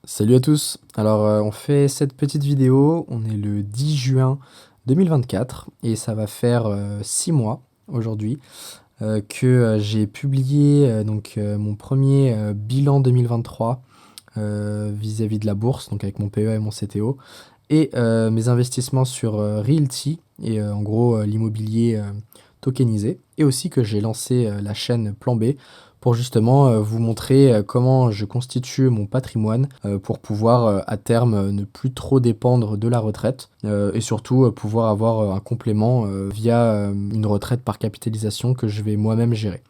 Salut à tous. Alors, on fait cette petite vidéo, on est le 10 juin 2024 et ça va faire, 6 mois aujourd'hui, que, j'ai publié, mon premier er bilan 2023, vis-à-vis de la bourse, donc avec mon PEA et mon CTO et mes investissements sur, Realty et en gros, l'immobilier, tokenisé et aussi que j'ai lancé, la chaîne Plan B pour justement, vous montrer, comment je constitue mon patrimoine, pour pouvoir, à terme, ne plus trop dépendre de la retraite, et surtout, pouvoir avoir, un complément, via, une retraite par capitalisation que je vais moi-même gérer.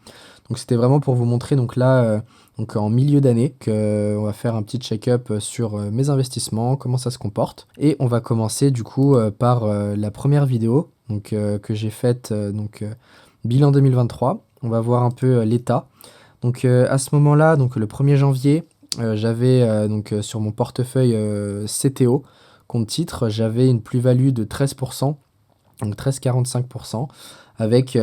Donc c'était vraiment pour vous montrer donc là, donc en milieu d'année qu'on va faire un petit check-up, sur, mes investissements, comment ça se comporte et on va commencer du coup, par, la première vidéo donc, que j'ai faite, bilan 2023. On va voir un peu, l'état. Donc, à ce moment-là, donc le 1er janvier, j'avais, sur mon portefeuille, CTO, compte titres, j'avais une plus-value de 13, donc 13,45 avec,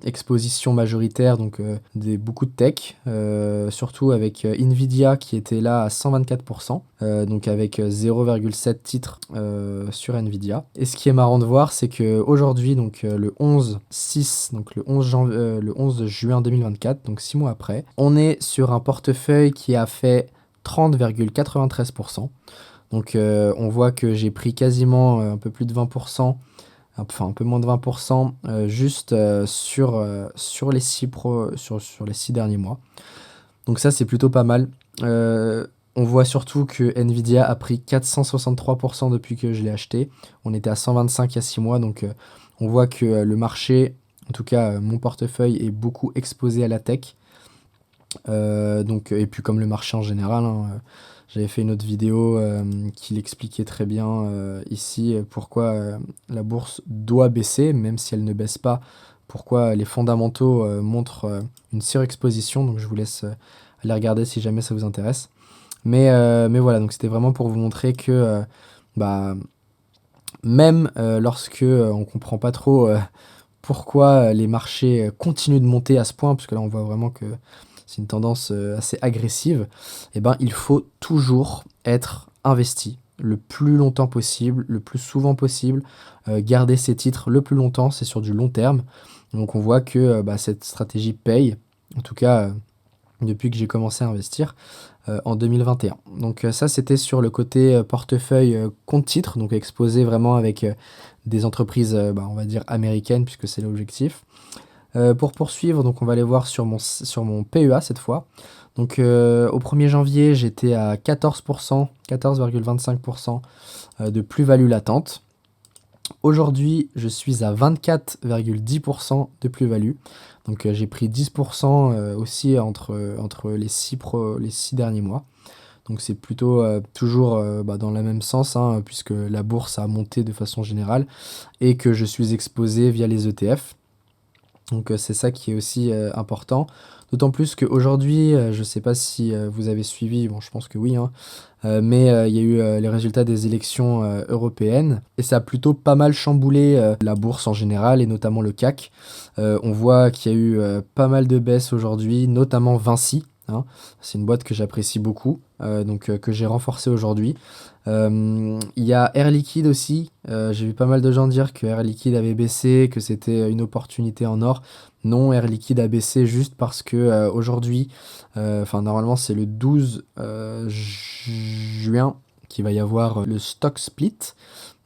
exposition majoritaire beaucoup de tech, surtout avec, Nvidia qui était là à 124 donc avec, 0,7 titres, sur Nvidia et ce qui est marrant de voir, c'est qu'aujourd'hui donc, le 11/6 donc le 11 juin 2024, donc 6 mois après, on est sur un portefeuille qui a fait 30,93. Donc, on voit que j'ai pris quasiment, un peu plus de 20, enfin un peu moins de 20 juste, sur les 6 derniers mois. Donc ça, c'est plutôt pas mal. On voit surtout que Nvidia a pris 463 depuis que je l'ai acheté. On était à 125 il y a 6 mois, donc, on voit que, le marché, en tout cas, mon portefeuille est beaucoup exposé à la tech. Et puis comme le marché en général, hein, j'avais fait une autre vidéo, qui l'expliquait très bien, ici, pourquoi, la bourse doit baisser, même si elle ne baisse pas, pourquoi les fondamentaux, montrent, une surexposition. Donc je vous laisse, aller regarder si jamais ça vous intéresse. Mais voilà, donc c'était vraiment pour vous montrer que, bah, même, lorsque, on comprend pas trop, pourquoi, les marchés, continuent de monter à ce point, parce que là on voit vraiment que c'est une tendance, assez agressive et ben, il faut toujours être investi le plus longtemps possible, le plus souvent possible, garder ses titres le plus longtemps, c'est sur du long terme. Donc on voit que, cette stratégie paye, en tout cas, depuis que j'ai commencé à investir, en 2021. Donc, ça c'était sur le côté, portefeuille, compte titres, donc exposé vraiment avec, des entreprises, on va dire américaines puisque c'est l'objectif. Pour poursuivre, donc on va aller voir sur mon PEA cette fois. Donc, au 1er janvier, j'étais à 14 14,25 de plus-value latente. Aujourd'hui, je suis à 24,10 de plus-value. Donc, j'ai pris 10 aussi entre les 6 derniers mois. Donc c'est plutôt, toujours, dans le même sens, hein, puisque la bourse a monté de façon générale et que je suis exposé via les ETF. Donc, c'est ça qui est aussi, important. D'autant plus qu'aujourd'hui, je ne sais pas si, vous avez suivi, bon je pense que oui, hein, mais, il y a eu, les résultats des élections, européennes et ça a plutôt pas mal chamboulé, la bourse en général et notamment le CAC. On voit qu'il y a eu, pas mal de baisses aujourd'hui, notamment Vinci, hein. C'est une boîte que j'apprécie beaucoup, que j'ai renforcée aujourd'hui. Il y a Air Liquide aussi, j'ai vu pas mal de gens dire que Air Liquide avait baissé, que c'était, une opportunité en or. Non, Air Liquide a baissé juste parce que, aujourd'hui, enfin normalement c'est le 12, juin qu'il va y avoir, le stock split.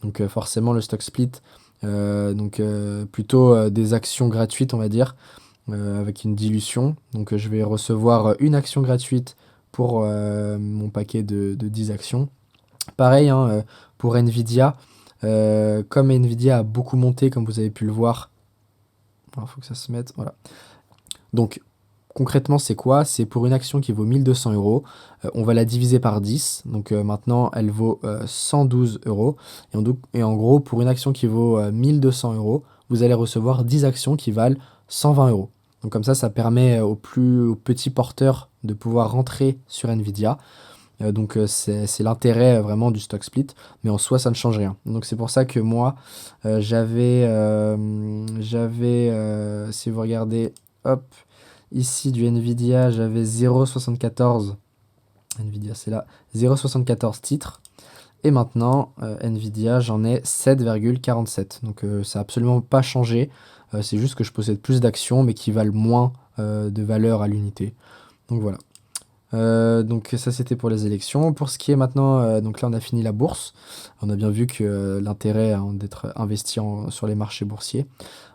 Donc, forcément le stock split, plutôt, des actions gratuites on va dire, avec une dilution. Donc, je vais recevoir, une action gratuite pour, mon paquet de 10 actions. Pareil, hein, pour Nvidia, comme Nvidia a beaucoup monté, comme vous avez pu le voir, il faut que ça se mette, voilà. Donc, concrètement, c'est quoi? C'est pour une action qui vaut 1200 euros, on va la diviser par 10. Donc, maintenant, elle vaut 112 euros. Et en gros, pour une action qui vaut 1200 euros, vous allez recevoir 10 actions qui valent 120 euros. Donc, comme ça permet aux petits porteurs de pouvoir rentrer sur Nvidia. C'est l'intérêt vraiment du stock split, mais en soi ça ne change rien. Donc c'est pour ça que moi si vous regardez, hop, ici du Nvidia, j'avais 0,74 Nvidia, c'est là, 0,74 titres. Et maintenant, Nvidia, j'en ai 7,47. Donc ça n'a absolument pas changé. C'est juste que je possède plus d'actions, mais qui valent moins de valeur à l'unité. Donc voilà. Donc ça c'était pour les élections. Pour ce qui est maintenant, donc là on a fini la bourse. On a bien vu que l'intérêt hein, d'être investi sur les marchés boursiers.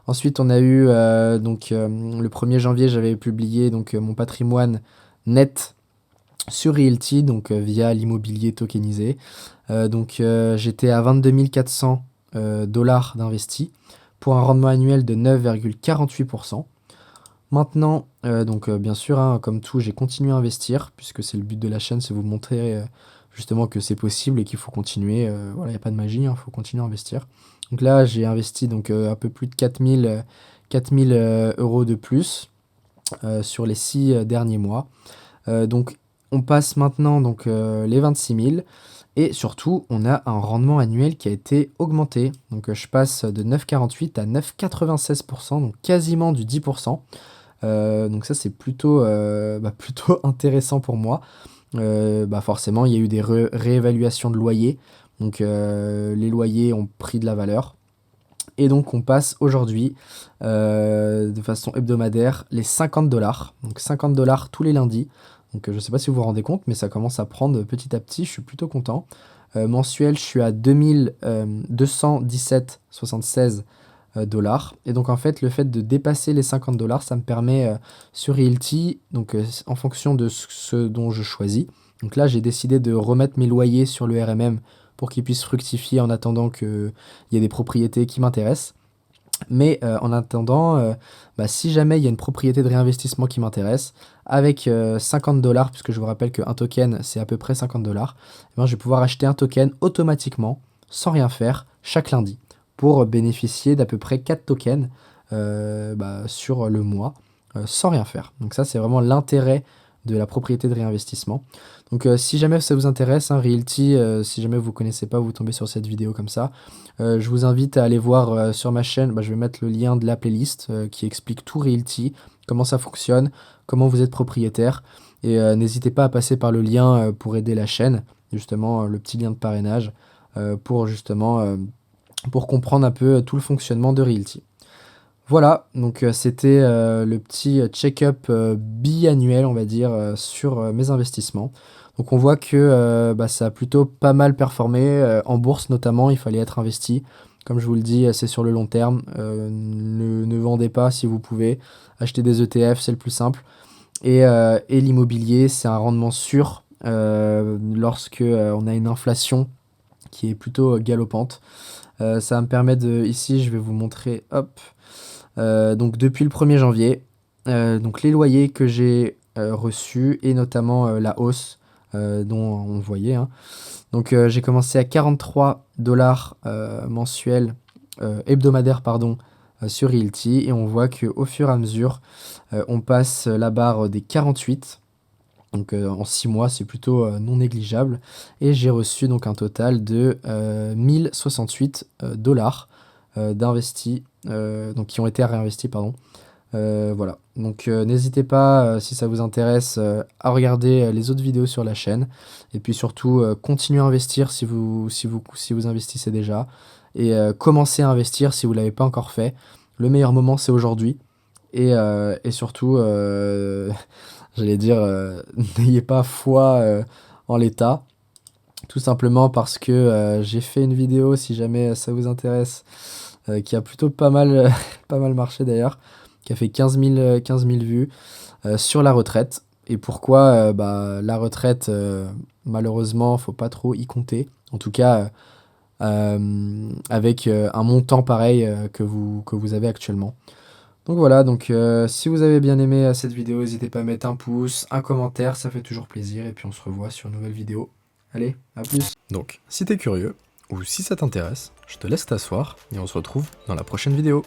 Ensuite on a eu le 1er janvier j'avais publié donc mon patrimoine net sur Realty, donc via l'immobilier tokenisé. J'étais à 22 400 dollars d'investis pour un rendement annuel de 9,48%. Maintenant, bien sûr, hein, comme tout, j'ai continué à investir, puisque c'est le but de la chaîne, c'est vous montrer justement que c'est possible et qu'il faut continuer. Voilà, il n'y a pas de magie, il faut continuer à investir. Donc là, j'ai investi un peu plus de 4000 euros de plus sur les 6 derniers mois. Donc on passe maintenant les 26 000 et surtout on a un rendement annuel qui a été augmenté. Donc je passe de 9,48 à 9,96%, donc quasiment du 10%. Donc ça c'est plutôt intéressant pour moi. Forcément il y a eu des réévaluations de loyers, donc les loyers ont pris de la valeur. Et donc on passe aujourd'hui de façon hebdomadaire les 50 $. Donc 50 $ tous les lundis. Donc je ne sais pas si vous vous rendez compte, mais ça commence à prendre petit à petit, je suis plutôt content. Mensuel, je suis à 2217,76 $. Et donc en fait, le fait de dépasser les 50 $, ça me permet sur Realty, donc en fonction de ce dont je choisis. Donc là, j'ai décidé de remettre mes loyers sur le RMM pour qu'ils puissent fructifier en attendant qu'il y ait des propriétés qui m'intéressent. Mais en attendant, si jamais il y a une propriété de réinvestissement qui m'intéresse, avec 50 $, puisque je vous rappelle qu'un token c'est à peu près 50 $, je vais pouvoir acheter un token automatiquement, sans rien faire, chaque lundi, pour bénéficier d'à peu près 4 tokens sur le mois, sans rien faire. Donc ça c'est vraiment l'intérêt de la propriété de réinvestissement. Donc si jamais ça vous intéresse, hein, Realty, si jamais vous ne connaissez pas, vous tombez sur cette vidéo comme ça, je vous invite à aller voir sur ma chaîne, je vais mettre le lien de la playlist qui explique tout Realty, comment ça fonctionne, comment vous êtes propriétaire. Et n'hésitez pas à passer par le lien pour aider la chaîne, justement le petit lien de parrainage, pour comprendre un peu tout le fonctionnement de Realty. Voilà, donc c'était le petit check-up biannuel, on va dire, sur mes investissements. Donc on voit que ça a plutôt pas mal performé, en bourse notamment, il fallait être investi. Comme je vous le dis, c'est sur le long terme. Ne vendez pas si vous pouvez. Achetez des ETF, c'est le plus simple. Et l'immobilier, c'est un rendement sûr lorsque on a une inflation qui est plutôt galopante. Ça va me permettre ici, je vais vous montrer, hop. Donc depuis le 1er janvier, donc les loyers que j'ai reçus et notamment la hausse dont on voyait, hein. Donc j'ai commencé à 43 $ mensuels, hebdomadaires pardon, sur Realty et on voit qu'au fur et à mesure on passe la barre des 48. Donc en 6 mois c'est plutôt non négligeable et j'ai reçu donc un total de 1068 $ d'investis, donc qui ont été réinvestis pardon. Voilà, donc n'hésitez pas si ça vous intéresse à regarder les autres vidéos sur la chaîne et puis surtout continuez à investir si vous investissez déjà et commencez à investir si vous ne l'avez pas encore fait. Le meilleur moment c'est aujourd'hui et surtout j'allais dire n'ayez pas foi en l'état, tout simplement parce que j'ai fait une vidéo si jamais ça vous intéresse qui a plutôt pas mal pas mal marché d'ailleurs, qui a fait 15 000 vues sur la retraite. Et pourquoi la retraite, malheureusement, faut pas trop y compter. En tout cas, avec un montant pareil que vous avez actuellement. Donc voilà, donc si vous avez bien aimé cette vidéo, n'hésitez pas à mettre un pouce, un commentaire, ça fait toujours plaisir. Et puis on se revoit sur une nouvelle vidéo. Allez, à plus. Donc, si t'es curieux, ou si ça t'intéresse, je te laisse t'asseoir et on se retrouve dans la prochaine vidéo.